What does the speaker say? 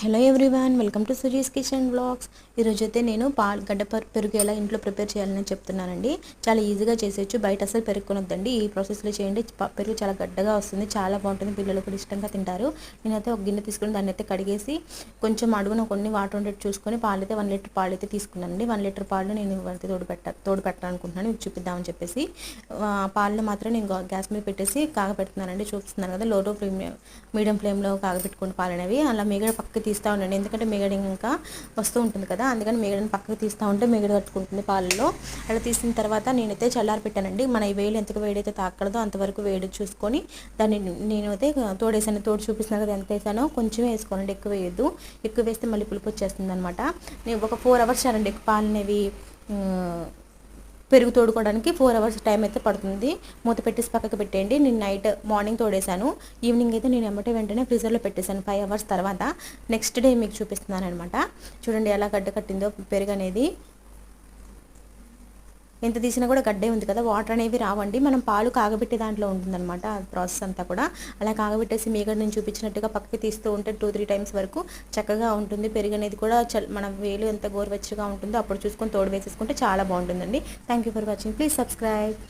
Hello everyone, welcome to Suji's kitchen blogs. ఈరోజు అయితే నేను గడ్డ పెరుగు ఎలా ఇంట్లో ప్రిపేర్ చేయాలని చెప్తున్నానండి. చాలా ఈజీగా చేసేయచ్చు. బయట అసలు పెరుగు కొనొద్దండి, ఈ ప్రాసెస్లో చేయండి. పెరుగు చాలా గడ్డగా వస్తుంది, చాలా బాగుంటుంది, పిల్లలు కూడా ఇష్టంగా తింటారు. నేనైతే ఒక గిన్నె తీసుకుని దాన్ని అయితే కడిగేసి కొంచెం అడుగున కొన్ని వాటర్ ఉండేట్టు చూసుకొని పాలైతే 1 లీటర్ పాలు అయితే తీసుకున్నానండి. 1 లీటర్ పాలు నేను అయితే తోడు పెట్టాలనుకుంటున్నాను, మీకు చూపిద్దామని చెప్పేసి. పాలను మాత్రం నేను గ్యాస్ మీద పెట్టేసి కాగపెడుతున్నానండి. చూపిస్తున్నాను కదా, లో టు మీడియం ఫ్లేమ్లో కాగపెట్టుకుని పాలు అనేవి అలా మీగడ పక్కకి తీస్తూ ఉండండి. ఎందుకంటే మీగడ ఇంకా వస్తూ ఉంటుంది కదా, అందుకని మీగడని పక్కకి తీస్తూ ఉంటే మీగడ కట్టుకుంటుంది పాలలో. అలా తీసిన తర్వాత నేనైతే చల్లారి పెట్టానండి. మన ఈ వేలు ఎంతకు వేడైతే తాకడదో అంతవరకు వేడి చూసుకొని దాన్ని నేనైతే తోడేసాను. తోడు చూపిస్తున్నాను కదా, ఎంత వేసానో కొంచెం వేసుకోనండి, ఎక్కువ వేయద్దు. ఎక్కువ వేస్తే మళ్ళీ పులుపు వచ్చేస్తుంది అనమాట. నేను ఒక 4 అవర్స్ చాలండి పాలు అనేవి పెరుగు తోడుకోవడానికి 4 అవర్స్ టైం అయితే పడుతుంది. మూత పెట్టేసి పక్కకు పెట్టేయండి. నేను మార్నింగ్ తోడేసాను, ఈవినింగ్ అయితే నేను వెంటనే ఫ్రీజర్లో పెట్టేశాను 5 అవర్స్ తర్వాత. నెక్స్ట్ డే మీకు చూపిస్తున్నాను అనమాట. చూడండి ఎలా గడ్డ కట్టిందో పెరుగు అనేది. ఎంత తీసినా కూడా గడ్డే ఉంది కదా, వాటర్ అనేవి రావండి. మనం పాలు కాగబెట్టే దాంట్లో ఉంటుందన్నమాట ప్రాసెస్ అంతా కూడా. అలా కాగబెట్టేసి మీగడ నేను చూపించినట్టుగా పక్కకి తీస్తూ ఉంటే 2-3 టైమ్స్ వరకు చక్కగా ఉంటుంది. పెరుగు అనేది కూడా మన వేలు ఎంత గోరువెచ్చగా ఉంటుందో అప్పుడు చూసుకొని తోడు వేసేసుకుంటే చాలా బాగుంటుందండి. Thank you for watching. Please subscribe.